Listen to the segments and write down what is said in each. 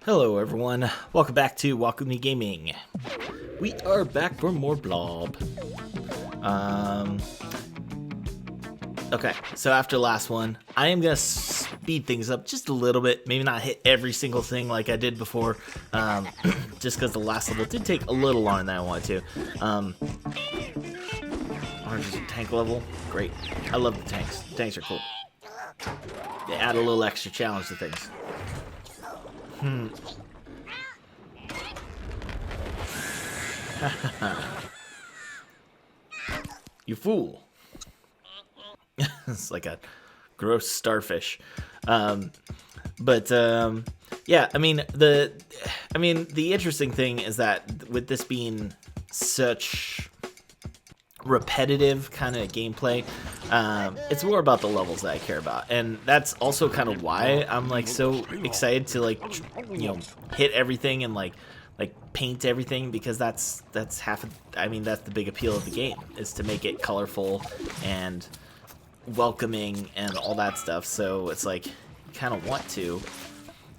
Hello everyone, welcome back to Walk With Me Gaming. We are back for more Blob. Okay, so after last one, I am gonna speed things up just a little bit, maybe not hit every single thing like I did before, just because the last level did take a little longer than I wanted to. Orange is a tank level, great. I love the tanks. Tanks are cool. They add a little extra challenge to things. You fool. It's like a gross starfish. Yeah, I mean the interesting thing is that with this being such repetitive kind of gameplay, it's more about the levels that I care about, and that's also kind of why I'm like so excited to hit everything and like paint everything, because that's half of, that's the big appeal of the game, is to make it colorful and welcoming and all that stuff. So it's like you kind of want to,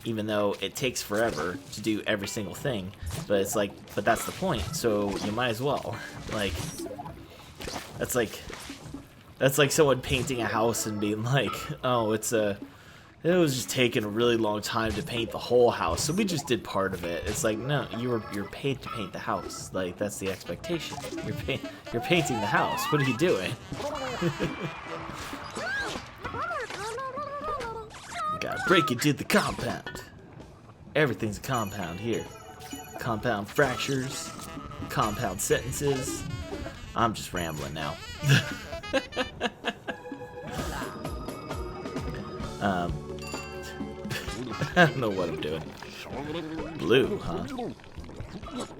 even though it takes forever to do every single thing, but it's like, but that's the point, so you might as well. Like that's like someone painting a house and being like, oh, it was just taking a really long time to paint the whole house, so we just did part of it. It's like, no, you're paid to paint the house. Like, that's the expectation. You're painting the house. What are you doing? You gotta break into the compound. Everything's a compound here. Compound fractures, compound sentences. I'm just rambling now. I don't know what I'm doing. Blue, huh?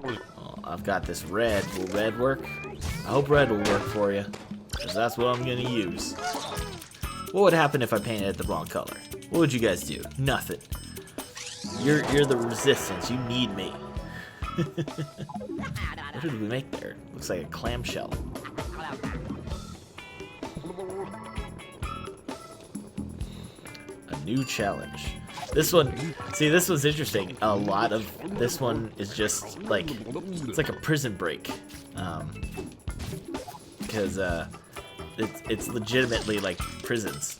Well, I've got this red. Will red work? I hope red will work for you, because that's what I'm gonna use. What would happen if I painted it the wrong color? What would you guys do? Nothing. You're the resistance. You need me. What did we make there? Looks like a clamshell. A new challenge. This one, see, this was interesting. A lot of this one is just like, it's like a prison break, because it's legitimately like prisons,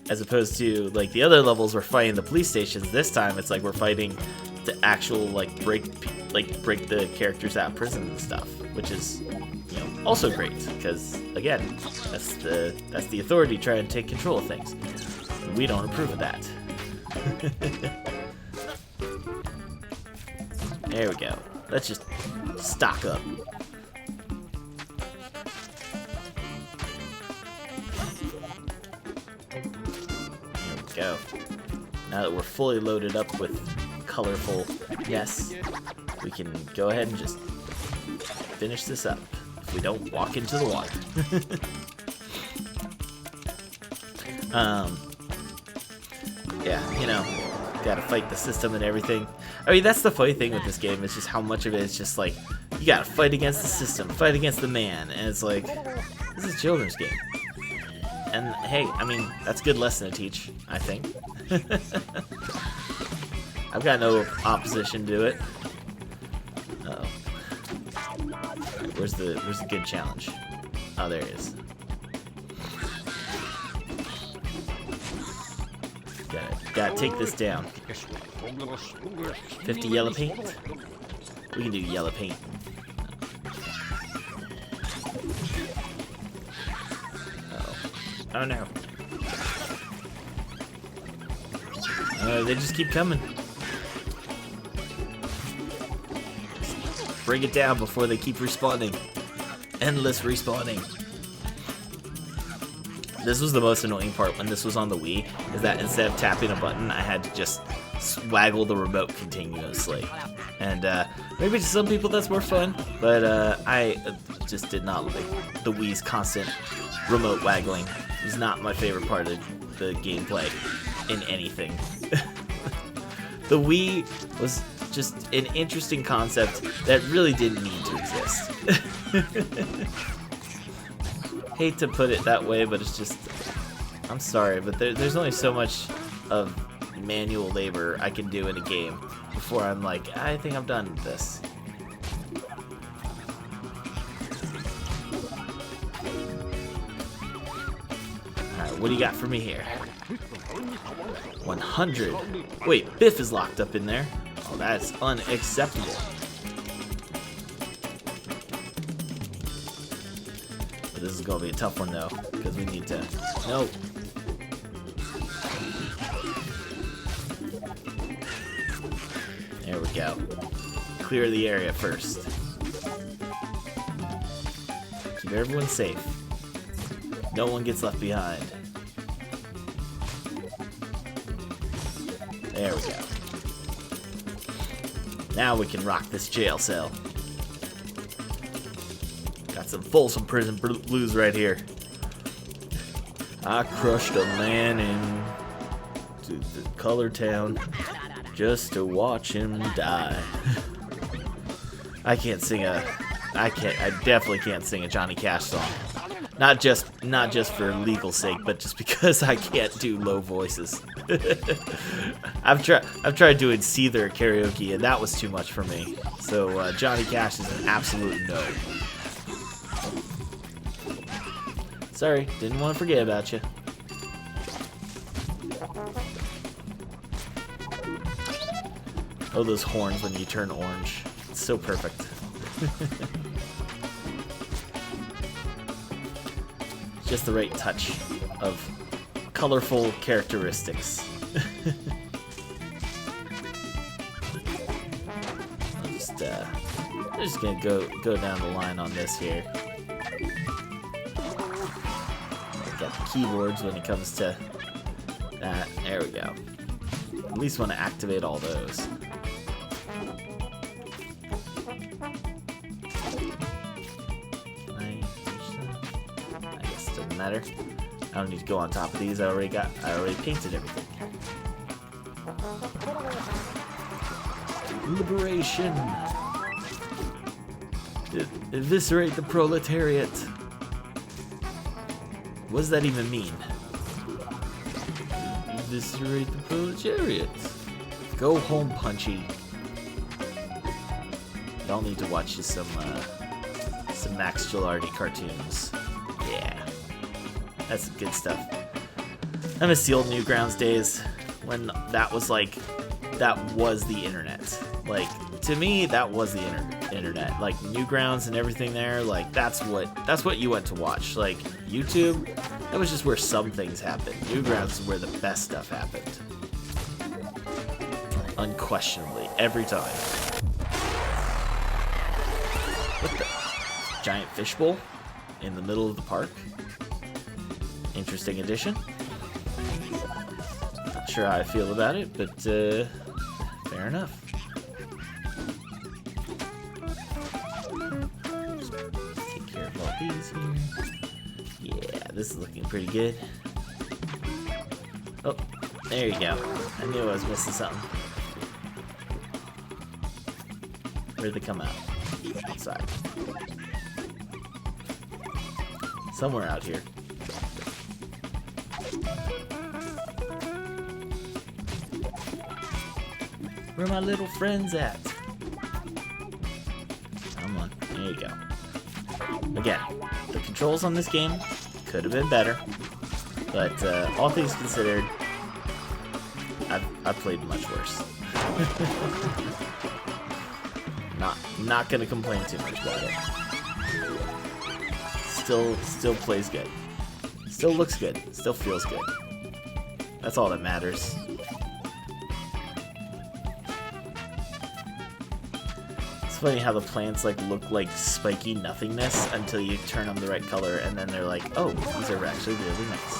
as opposed to like the other levels we're fighting the police stations. This time it's like we're fighting the actual break the characters out of prison and stuff, which is also great, because again, that's the authority trying to take control of things. We don't approve of that. There we go. Let's just stock up. There we go. Now that we're fully loaded up with colorful yes, we can go ahead and just finish this up if we don't walk into the water. Yeah, gotta fight the system and everything. I mean, that's the funny thing with this game, is just how much of it is just like, you gotta fight against the system, fight against the man, and it's like, this is a children's game. And hey, I mean, that's a good lesson to teach, I think. I've got no opposition to it. Uh-oh. Where's the good challenge? Oh, there it is. Gotta take this down. 50 yellow paint? We can do yellow paint. Uh-oh. Oh no. They just keep coming. Bring it down before they keep respawning. Endless respawning. This was the most annoying part when this was on the Wii, is that instead of tapping a button, I had to just waggle the remote continuously. And maybe to some people that's more fun, but I just did not like the Wii's constant remote waggling. It was not my favorite part of the gameplay in anything. The Wii was just an interesting concept that really didn't need to exist. Hate to put it that way, but it's just, I'm sorry, but there's only so much of manual labor I can do in a game before I'm like, I think I'm done with this. Alright, what do you got for me here? 100. Wait, Biff is locked up in there. Oh, that's unacceptable. But this is gonna be a tough one though, because we need to. No. There we go. Clear the area first. Keep everyone safe. No one gets left behind. There we go. Now we can rock this jail cell. Got some Folsom Prison blues right here. I crushed a man in the color town just to watch him die. I definitely can't sing a Johnny Cash song. Not just for legal sake, but just because I can't do low voices. I've tried doing Seether karaoke, and that was too much for me. So Johnny Cash is an absolute no. Sorry, didn't want to forget about you. Oh, those horns when you turn orange. It's so perfect. Just the right touch of colorful characteristics. I'm just gonna go down the line on this here. Got the keyboards when it comes to that. There we go. At least want to activate all those. Matter. I don't need to go on top of these. I already painted everything. Liberation. Eviscerate the proletariat. What does that even mean? Eviscerate the proletariat. Go home, Punchy. Y'all need to watch some Max Gilardi cartoons. Yeah. That's good stuff. I miss the old Newgrounds days when that was the internet. Like, to me, that was the internet. Like, Newgrounds and everything there, like, that's what you went to watch. Like, YouTube, that was just where some things happened. Newgrounds is where the best stuff happened. Unquestionably, every time. What the? Giant fishbowl in the middle of the park? Interesting addition. Not sure how I feel about it, but fair enough. Take care of all these here. Yeah, this is looking pretty good. Oh, there you go. I knew I was missing something. Where'd they come out? Outside. Somewhere out here. Where are my little friends at? Come on, there you go. Again, the controls on this game could have been better, but all things considered, I've played much worse. Not gonna complain too much about it. Still plays good. Still looks good. Still feels good. That's all that matters. It's funny how the plants look like spiky nothingness until you turn them the right color, and then they're like, oh, these are actually really nice.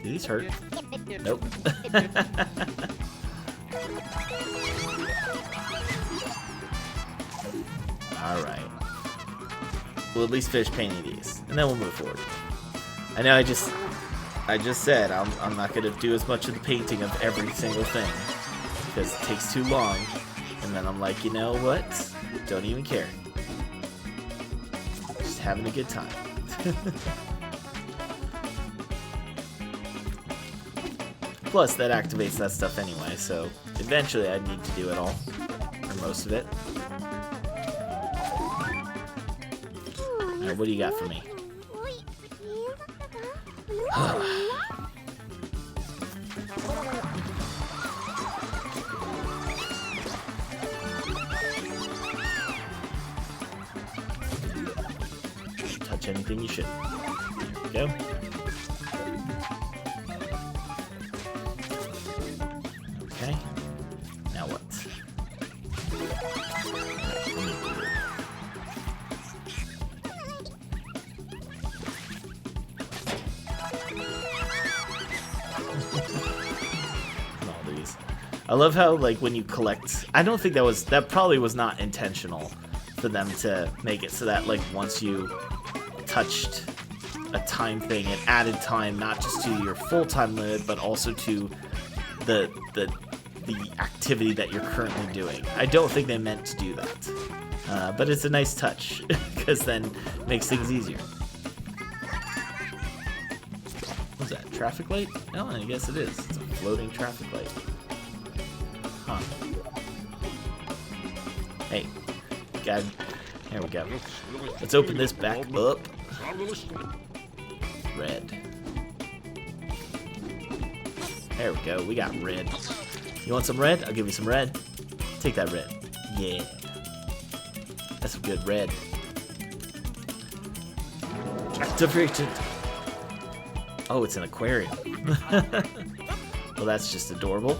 Do these hurt? Nope. Alright. We'll at least finish painting these, and then we'll move forward. I know I just said I'm not going to do as much of the painting of every single thing, because it takes too long, and then I'm like, you know what? Don't even care. Just having a good time. Plus, that activates that stuff anyway, so eventually I'd need to do it all. Or most of it. Alright, what do you got for me? Touch anything you should. There we go. Okay. Now what? All these. I love how, like, when you collect, I don't think that probably was not intentional for them to make it so that, like, once you touched a time thing, it added time not just to your full-time limit, but also to the activity that you're currently doing. I don't think they meant to do that, but it's a nice touch because then it makes things easier. What's that? Traffic light? No, I guess it is. It's a floating traffic light. Huh. Hey, God. There we go. Let's open this back up. Red. There we go. We got red. You want some red? I'll give you some red. Take that red. Yeah. That's some good red. Activated. Oh, it's an aquarium. Well, that's just adorable.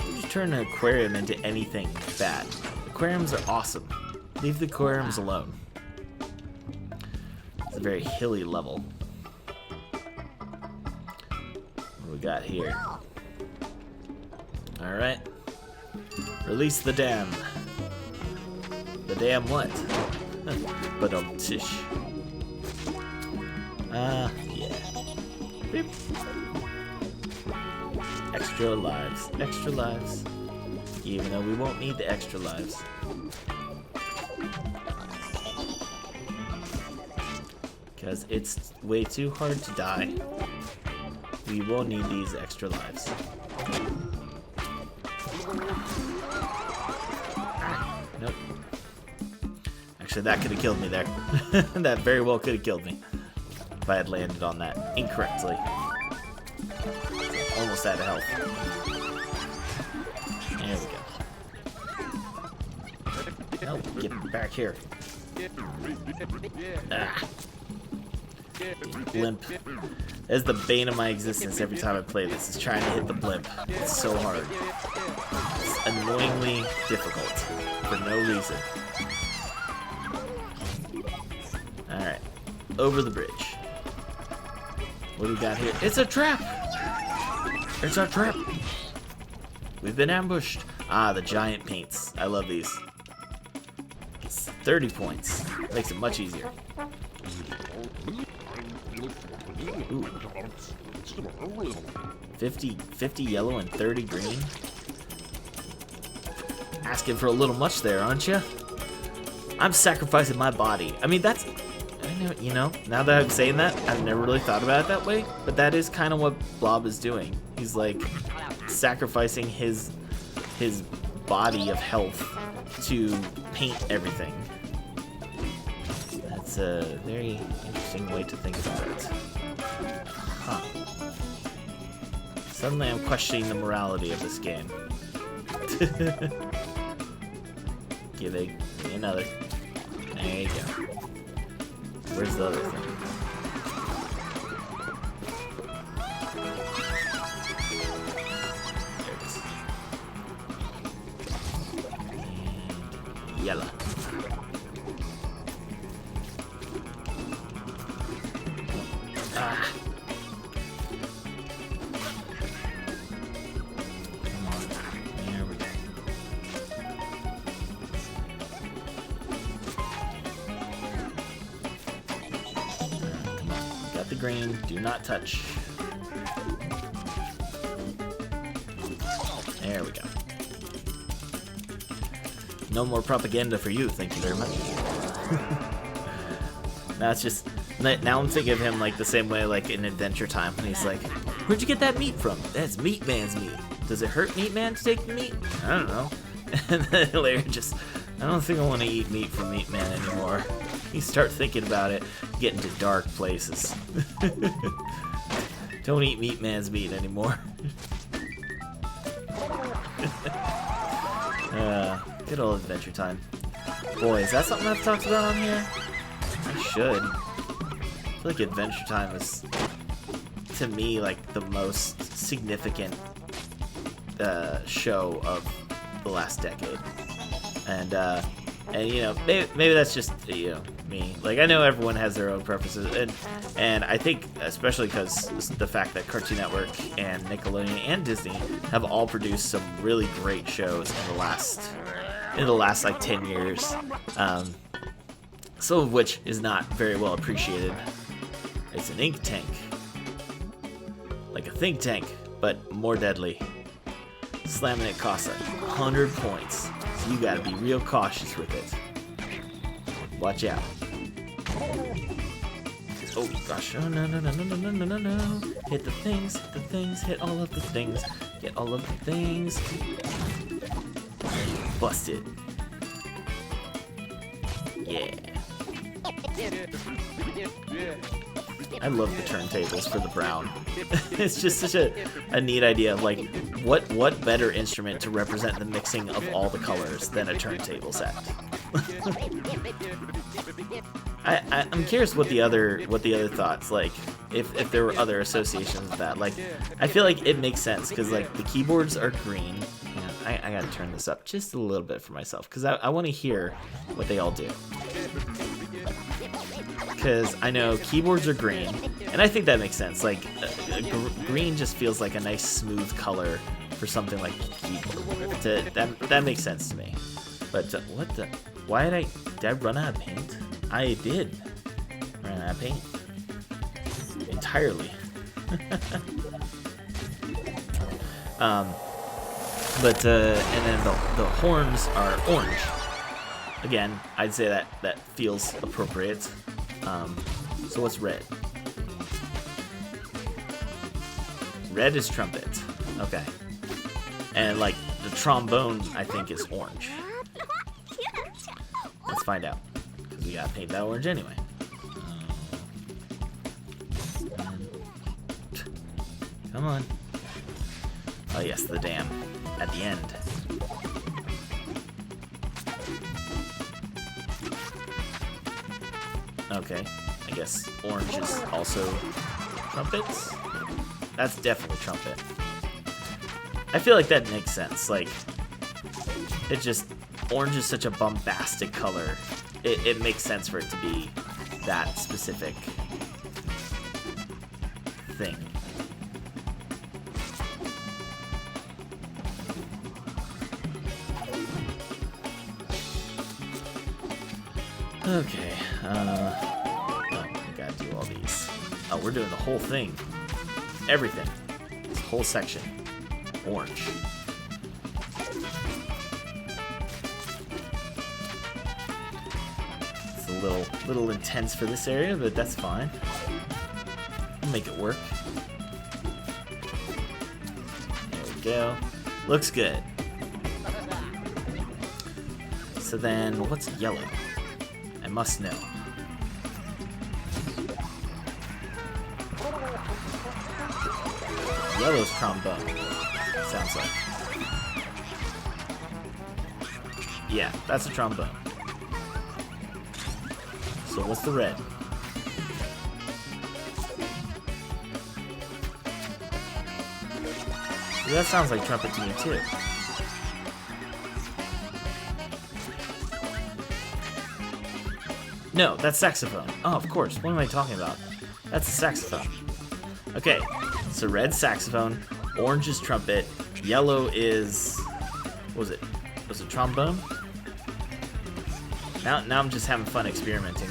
You just turn an aquarium into anything bad. Aquariums are awesome. Leave the aquariums alone. It's a very hilly level. What do we got here? Alright. Release the dam. The dam what? But tish. Yeah. Beep. Extra lives. Extra lives. Even though we won't need the extra lives. Because it's way too hard to die. We will need these extra lives. Nope. Actually, that could have killed me there. That very well could have killed me if I had landed on that incorrectly. Almost out of health. There we go. No, get back here. Ah. Blimp. That's the bane of my existence every time I play this, is trying to hit the blimp. It's so hard. It's annoyingly difficult for no reason. Alright. Over the bridge. What do we got here? It's a trap! It's a trap! We've been ambushed. Ah, the giant paints. I love these. It's 30 points. Makes it much easier. Ooh. 50 yellow and 30 green. Asking for a little much there, aren't you? I'm sacrificing my body. I mean, that's... You know, now that I'm saying that, I've never really thought about it that way, but that is kind of what Blob is doing. He's like sacrificing his body of health to paint everything. That's a very interesting way to think about it. Huh. Suddenly I'm questioning the morality of this game. Give me another. There you go. Where's the other thing? There it is. And yellow. Ah. Come on. There we go. Got the green. Do not touch. There we go. No more propaganda for you. Thank you very much. Now it's just Now I'm thinking of him like the same way, like in Adventure Time, when he's like, "Where'd you get that meat from?" "That's Meat Man's meat." "Does it hurt Meat Man to take the meat?" "I don't know." And then Larry just, "I don't think I want to eat meat from Meat Man anymore." You start thinking about it, get into dark places. Don't eat Meat Man's meat anymore. Good old Adventure Time. Boy, is that something I've talked about on here? I should. I feel like Adventure Time is, to me, like the most significant show of the last decade. And you know, maybe that's just, you know, me. Like, I know everyone has their own preferences, and I think especially because the fact that Cartoon Network and Nickelodeon and Disney have all produced some really great shows in the last like 10 years. Some of which is not very well appreciated. It's an ink tank. Like a think tank, but more deadly. Slamming it costs 100 points, so you gotta be real cautious with it. Watch out. Oh gosh, oh no. Hit the things, hit all of the things, get all of the things. Busted. Yeah. I love the turntables for the brown. It's just such a neat idea of like, what better instrument to represent the mixing of all the colors than a turntable set. I'm curious what the other thoughts, like if there were other associations with that. Like, I feel like it makes sense because like the keyboards are green. Yeah, I gotta turn this up just a little bit for myself because I want to hear what they all do. Because I know keyboards are green, and I think that makes sense. Like, green just feels like a nice smooth color for something like keyboard. That makes sense to me. But what the? Why did I run out of paint? I did run out of paint entirely. But and then the horns are orange. Again, I'd say that feels appropriate. So what's red? Red is trumpet. Okay. And like the trombone, I think, is orange. Let's find out. Because we gotta paint that orange anyway. Come on. Oh yes, the dam at the end. Okay, I guess orange is also trumpets. That's definitely trumpet. I feel like that makes sense. Like, it just, orange is such a bombastic color. It makes sense for it to be that specific thing. Okay, oh, we gotta do all these. Oh, we're doing the whole thing. Everything. This whole section. Orange. It's a little intense for this area, but that's fine. We'll make it work. There we go. Looks good. So then, what's yellow? I must know. Yellow's trombone. Sounds like. Yeah, that's a trombone. So what's the red? Well, that sounds like trumpet to me too. No, that's saxophone. Oh, of course. What am I talking about? That's a saxophone. Okay, so red saxophone, orange is trumpet, yellow is... what was it? Was it trombone? Now I'm just having fun experimenting.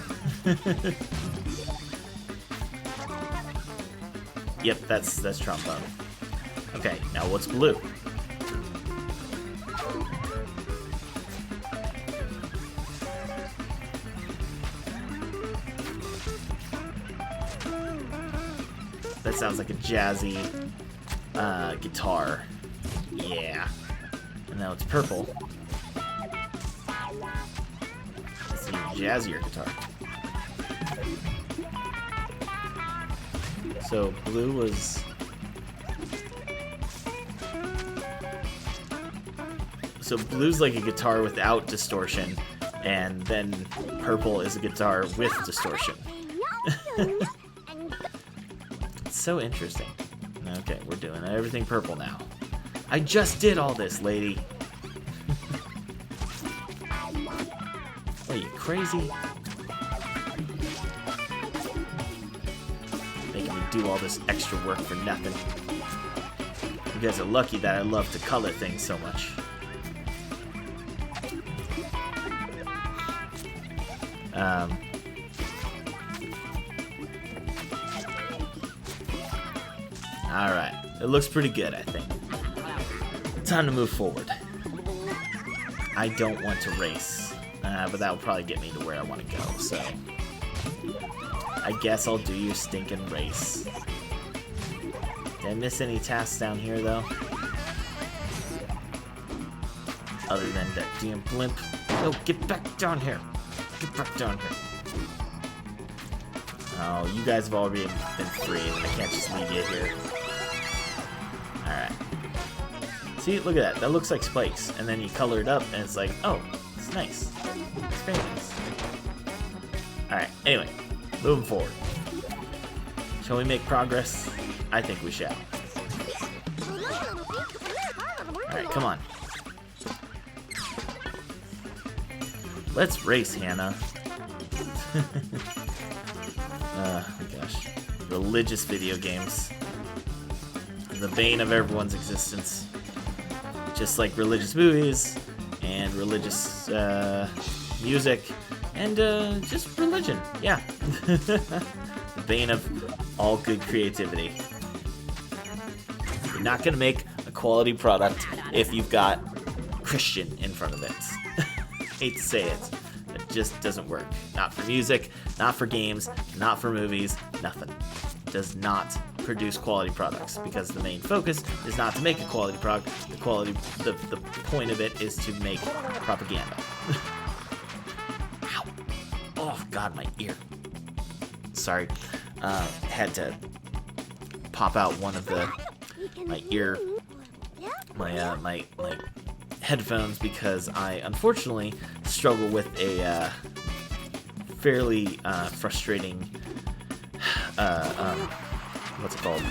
Yep, that's trombone. Okay, now what's blue? That sounds like a jazzy guitar. Yeah. And now it's purple. It's an even jazzier guitar. So blue was... So blue's like a guitar without distortion, and then purple is a guitar with distortion. It's so interesting. Okay, we're doing everything purple now. I just did all this, lady. Are you crazy? Making me do all this extra work for nothing. You guys are lucky that I love to color things so much. Alright, it looks pretty good, I think. Time to move forward. I don't want to race, but that will probably get me to where I want to go, so... I guess I'll do your stinking race. Did I miss any tasks down here, though? Other than that damn blimp. Oh, get back down here. Get back down here. Oh, you guys have already been freed, and I can't just leave you here. Alright. See, look at that. That looks like spikes. And then you color it up, and it's like, oh, it's nice. It's very nice. Alright, anyway. Moving forward. Shall we make progress? I think we shall. Alright, come on. Let's race, Hannah. Oh my gosh. Religious video games. The bane of everyone's existence. Just like religious movies, and religious music, and just religion. Yeah. The bane of all good creativity. You're not gonna make a quality product if you've got Christian in front of it. Hate to say it. It just doesn't work. Not for music, not for games, not for movies, nothing. Does not produce quality products, because the main focus is not to make a quality product. The point of it is to make propaganda. Ow. Oh god, my ear. Sorry. Had to pop out one of my headphones, because I unfortunately struggle with a fairly frustrating what's it called?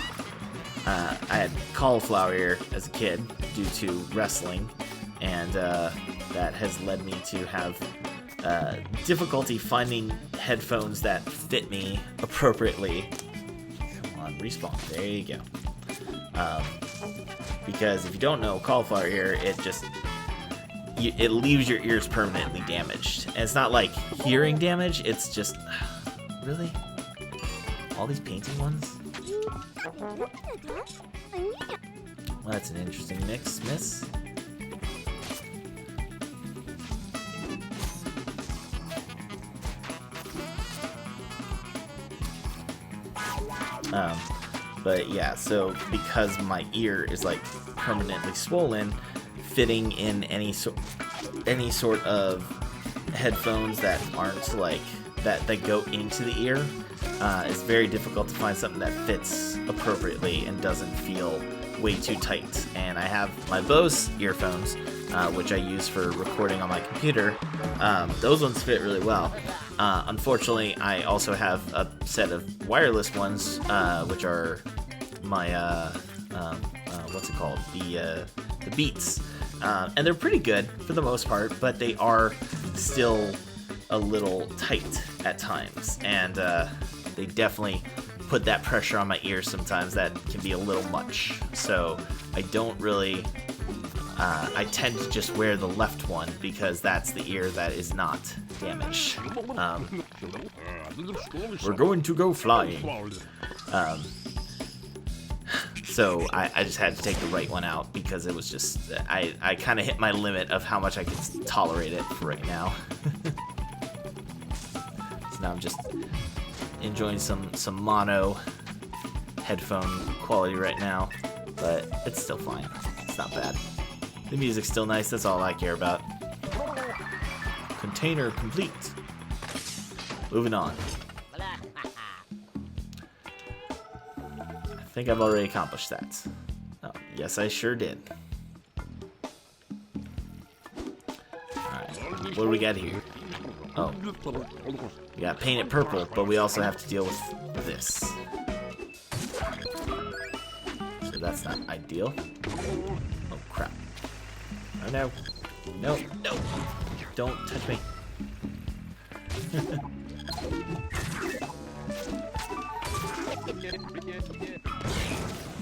I had cauliflower ear as a kid due to wrestling, and that has led me to have difficulty finding headphones that fit me appropriately. Come on, respawn. There you go. Because if you don't know, cauliflower ear, it leaves your ears permanently damaged. And it's not like hearing damage, it's just... Really? All these painting ones? Well, that's an interesting mix, miss. But yeah, so because my ear is like permanently swollen, fitting in any sort of headphones that aren't like that go into the ear is very difficult to find something that fits appropriately and doesn't feel way too tight. And I have my Bose earphones, which I use for recording on my computer. Those ones fit really well. Unfortunately, I also have a set of wireless ones, which are my what's it called? The Beats, and they're pretty good for the most part, but they are still a little tight at times, and they definitely put that pressure on my ears sometimes that can be a little much. So I don't really. I tend to just wear the left one because that's the ear that is not damaged. We're going to go flying. So I just had to take the right one out because it was just, I kind of hit my limit of how much I could tolerate it for right now. So now I'm just enjoying some mono headphone quality right now, but it's still fine. It's not bad. The music's still nice, that's all I care about. Container complete. Moving on. I think I've already accomplished that. Oh, yes, I sure did. Alright, what do we got here? Oh. We got paint it purple, but we also have to deal with this. So that's not ideal. Oh, crap. Oh, no. No, no. Don't touch me.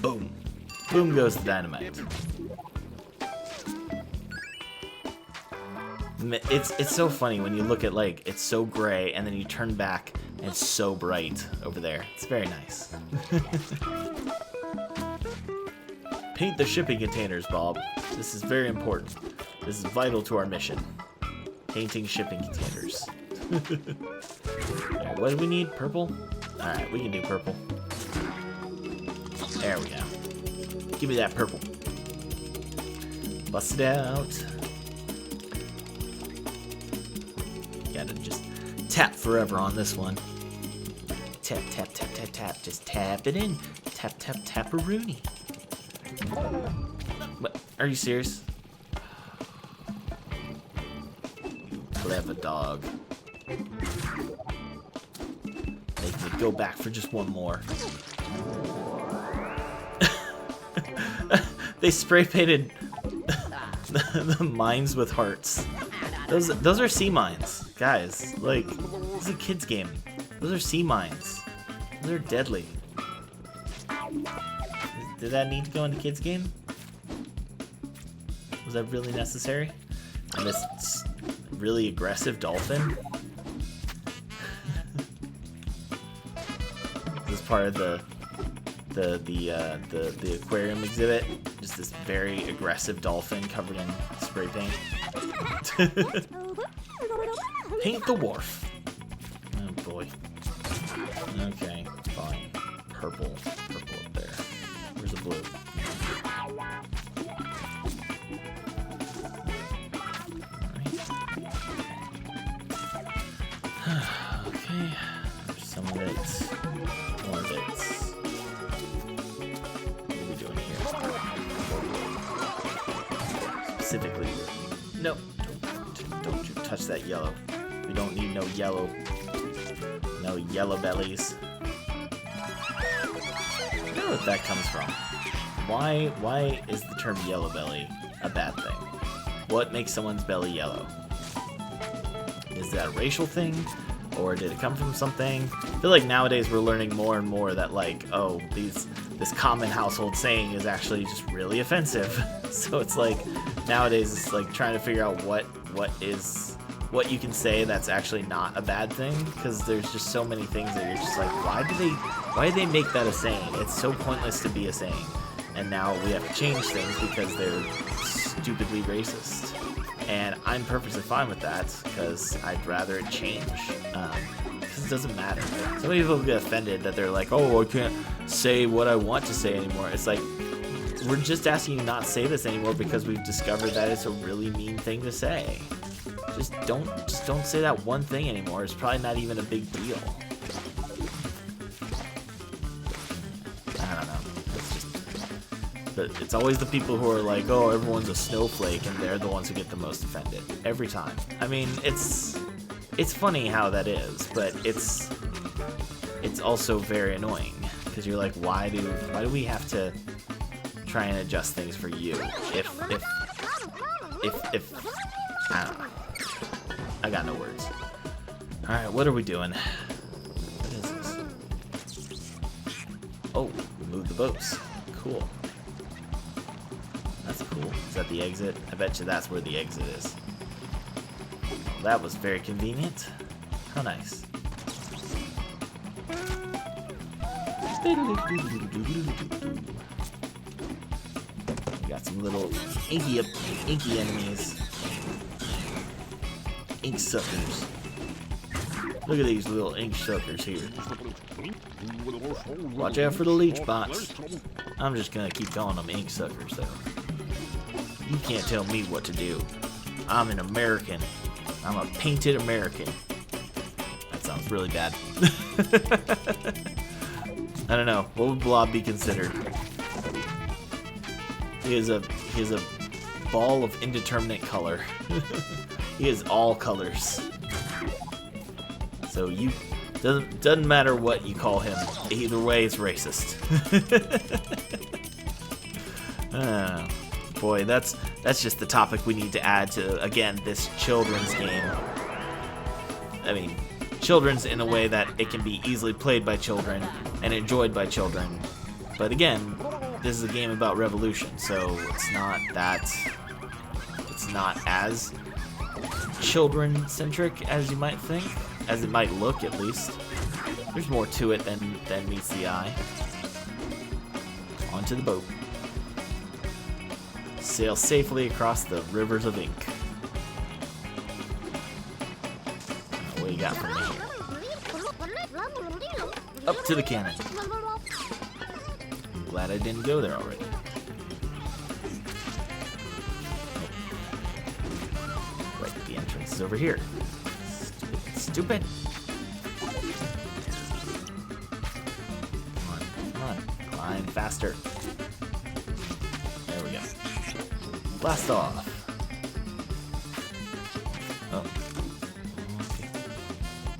Boom. Boom goes the dynamite. It's so funny when you look at, like, it's so gray and then you turn back and it's so bright over there. It's very nice. Paint the shipping containers, Bob. This is very important. This is vital to our mission. Painting shipping containers. Right, what do we need? Purple? Alright, we can do purple. There we go. Give me that purple. Bust it out. Gotta just tap forever on this one. Tap, tap, tap, tap, tap. Just tap it in. Tap, tap, tap-a-rooney. What? Are you serious? Clever dog. Make me go back for just one more. They spray painted the mines with hearts. Those are sea mines, guys. Like, this is a kid's game. Those are sea mines. Those are deadly. Did that need to go into kids' game? Was that really necessary? And this really aggressive dolphin. This is part of the aquarium exhibit. Just this very aggressive dolphin covered in spray paint. Paint the wharf. Oh boy. Okay, fine. Purple up there. Where's the blue? Okay, some of it, more of it. What are we doing here? Specifically, no, don't you touch that yellow. We don't need no yellow bellies. I don't know what that comes from. Why is the term yellow belly a bad thing? What makes someone's belly yellow? Is that a racial thing? Or did it come from something? I feel like nowadays we're learning more and more that, like, oh, this common household saying is actually just really offensive. So it's like, nowadays it's like trying to figure out what you can say that's actually not a bad thing, because there's just so many things that you're just like, why did they make that a saying? It's so pointless to be a saying. And now we have to change things because they're stupidly racist. And I'm perfectly fine with that, because I'd rather it change. Because it doesn't matter. So many people get offended that they're like, oh, I can't say what I want to say anymore. It's like, we're just asking you not to say this anymore because we've discovered that it's a really mean thing to say. Just don't say that one thing anymore. It's probably not even a big deal. I don't know. It's always the people who are like, oh, everyone's a snowflake, and they're the ones who get the most offended every time. I mean, it's funny how that is, but it's also very annoying, because you're like, why do we have to try and adjust things for you if I don't know. I got no words. All right, what are we doing? What is this? Oh, we moved the boats. Cool. That's cool. Is that the exit? I bet you that's where the exit is. Well, that was very convenient. How nice. We got some little inky enemies. Ink suckers. Look at these little ink suckers here. Watch out for the leech bots. I'm just gonna keep calling them ink suckers though. You can't tell me what to do. I'm an American. I'm a painted American. That sounds really bad. I don't know. What would Blob be considered? He is a ball of indeterminate color. He is all colors. So you doesn't matter what you call him. Either way, it's racist. Boy, that's just the topic we need to add to, again, this children's game. I mean, children's in a way that it can be easily played by children and enjoyed by children. But again, this is a game about revolution, so it's not as children-centric as you might think, as it might look at least. There's more to it than meets the eye. Onto the boat. Sail safely across the rivers of ink. What do you got for me here? Up to the cannon. I'm glad I didn't go there already. Right, the entrance is over here. Stupid. Come on. Climb faster. There we go. Blast off. Oh.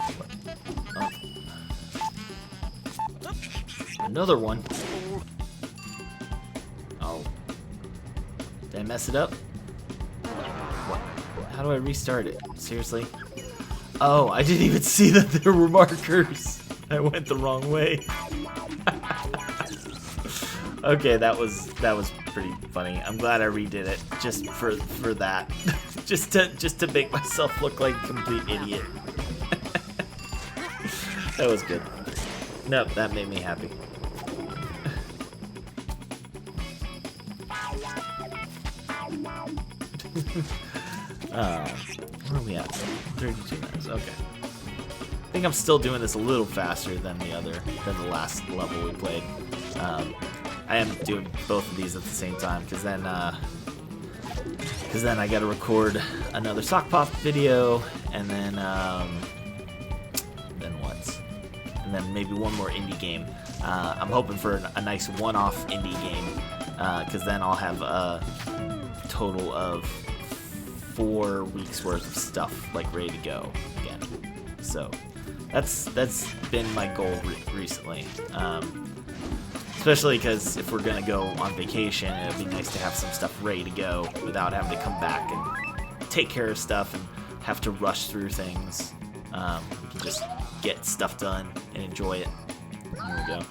Okay. Oh. Another one. Oh. Did I mess it up? What? How do I restart it? Seriously? Oh, I didn't even see that there were markers. I went the wrong way. Okay, that was pretty funny. I'm glad I redid it just for that. just to make myself look like a complete idiot. That was good. Nope, that made me happy. Where are we at? 32 minutes. Okay. I think I'm still doing this a little faster than the last level we played. I am doing both of these at the same time because then I got to record another sock pop video and then what? And then maybe one more indie game. I'm hoping for a nice one-off indie game because then I'll have a total of 4 weeks worth of stuff like ready to go again. So that's been my goal recently. Especially because if we're gonna go on vacation, it'd be nice to have some stuff ready to go without having to come back and take care of stuff and have to rush through things. We can just get stuff done and enjoy it. There we go.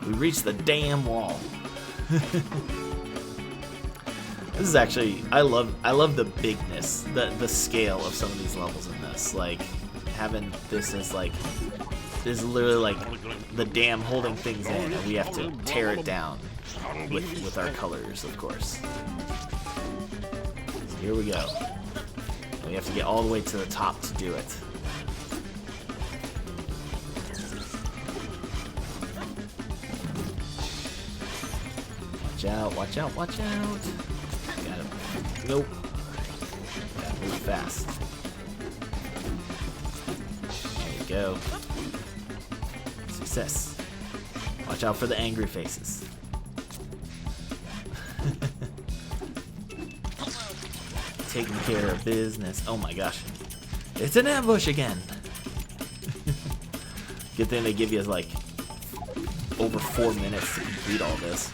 We reached the damn wall. This is actually, I love the bigness, the scale of some of these levels in this. Like having this as like, this is literally like the dam holding things in, and we have to tear it down with our colors, of course. So here we go. And we have to get all the way to the top to do it. Watch out, watch out, watch out. Gotta, nope. Gotta move fast. There you go. Success. Watch out for the angry faces. Taking care of business. Oh my gosh. It's an ambush again. Good thing they give you like over 4 minutes to complete all this.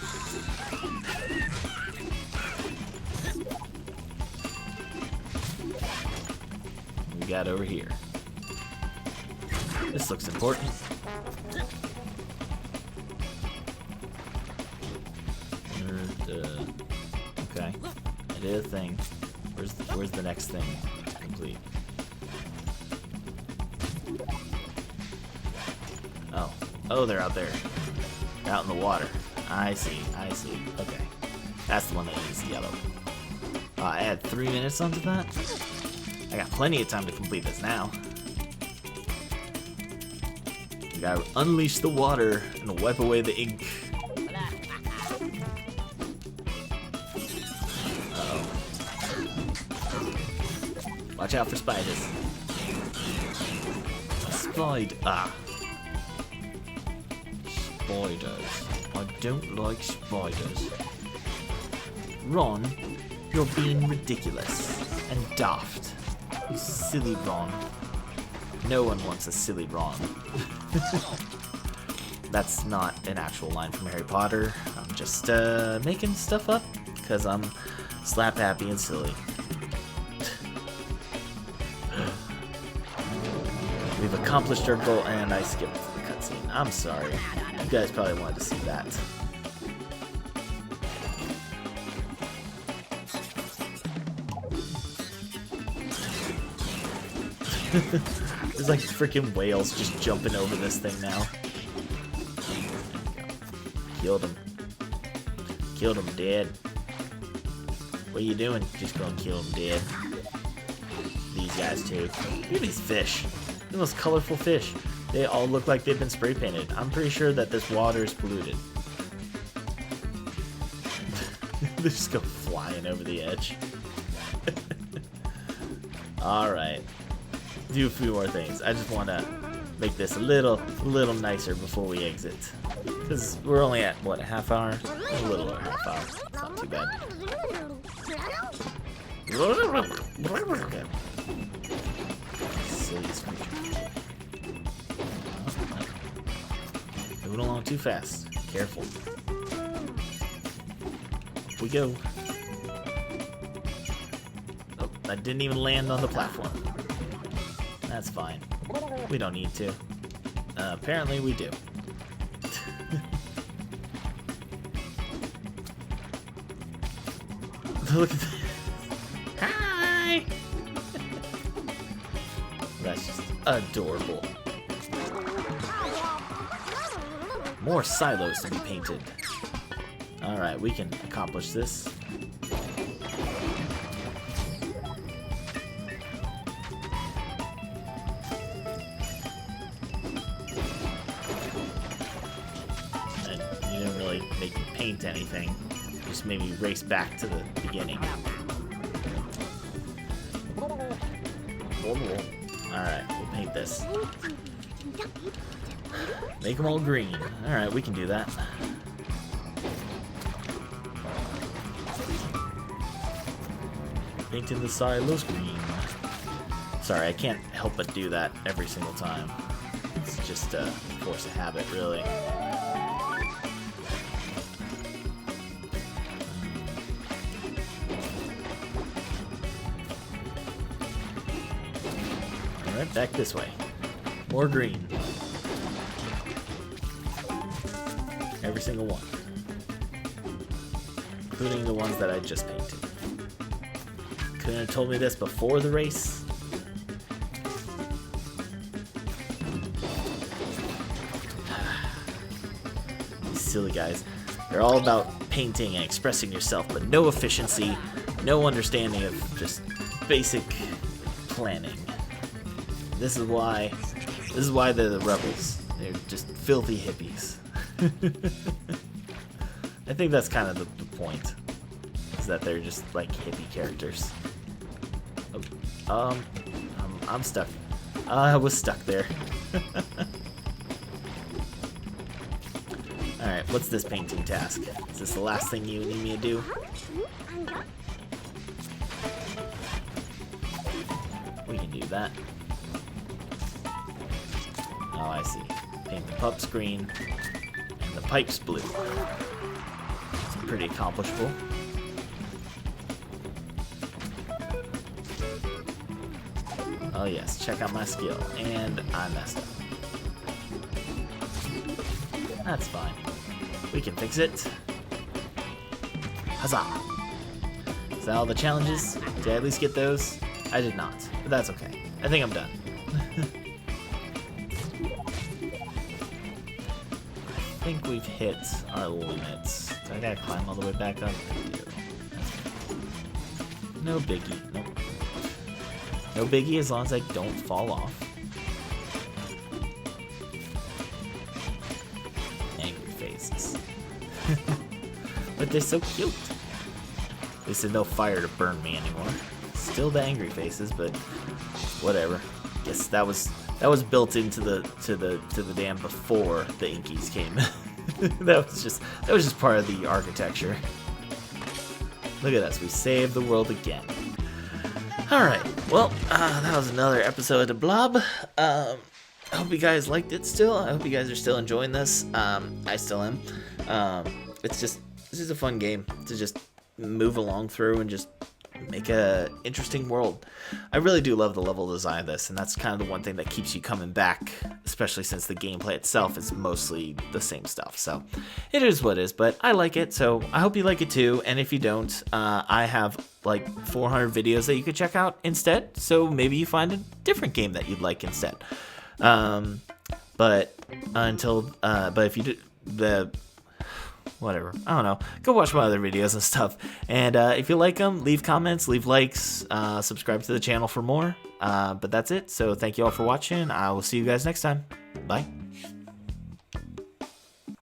What we got over here? This looks important. Okay, it is a thing. Where's the next thing to complete? Oh, they're out there. They're out in the water. I see. Okay, that's the one that needs yellow. I add 3 minutes onto that. I got plenty of time to complete this now. You gotta unleash the water and wipe away the ink. Uh-oh. Watch out for spiders. Spiders. I don't like spiders. Ron, you're being ridiculous and daft. You silly Ron. No one wants a silly Ron. That's not an actual line from Harry Potter. I'm just making stuff up because I'm slap happy and silly. We've accomplished our goal, and I skipped the cutscene. I'm sorry. You guys probably wanted to see that. There's like freaking whales just jumping over this thing now. Killed him. Killed him dead. What are you doing? Just gonna kill him dead. These guys too. Look at these fish. The most colorful fish. They all look like they've been spray painted. I'm pretty sure that this water is polluted. They just go flying over the edge. Alright. Do a few more things. I just want to make this a little nicer before we exit. Because we're only at, what, a half hour? A little over a half hour. It's not too bad. Silliest creature. Moving along too fast. Careful. Up we go. Oh, I didn't even land on the platform. That's fine. We don't need to. Apparently we do. Look at that. Hi! That's just adorable. More silos to be painted. Alright, we can accomplish this. And you didn't really make me paint anything. You just made me race back to the beginning. Alright, we'll paint this. Make them all green. Alright, we can do that. Painting the silos green. Sorry, I can't help but do that every single time. It's just a force of habit, really. Alright, back this way. More green. Every single one. Including the ones that I just painted. Couldn't have told me this before the race. These silly guys. They're all about painting and expressing yourself, but no efficiency, no understanding of just basic planning. This is why they're the rebels. They're just filthy hippies. I think that's kind of the point. Is that they're just like hippie characters. Oh, I'm stuck. I was stuck there. Alright, what's this painting task? Is this the last thing you need me to do? We can do that. Oh, I see. Paint the pups green and the pipes blue. It's pretty accomplishable. Oh yes, check out my skill. And I messed up. That's fine. We can fix it. Huzzah! Is that all the challenges? Did I at least get those? I did not, but that's okay. I think I'm done. I think we've hit our limits. Do I gotta climb all the way back up? No biggie. Nope. No biggie as long as I don't fall off. But they're so cute. They said no fire to burn me anymore. Still the angry faces, but whatever. Guess that was built into the dam before the inkies came. that was just part of the architecture. Look at us, we saved the world again. Alright, well, that was another episode of Blob. I hope you guys liked it still. I hope you guys are still enjoying this. I still am. It's just a fun game to just move along through and just make a interesting world. I really do love the level design of this, and that's kind of the one thing that keeps you coming back, especially since the gameplay itself is mostly the same stuff. So it is what it is, but I like it, so I hope you like it too. And if you don't, I have like 400 videos that you could check out instead, so maybe you find a different game that you'd like instead. But if you do whatever, I don't know, go watch my other videos and stuff, and if you like them, leave comments, leave likes, subscribe to the channel for more, but that's it. So thank you all for watching. I will see you guys next time. Bye.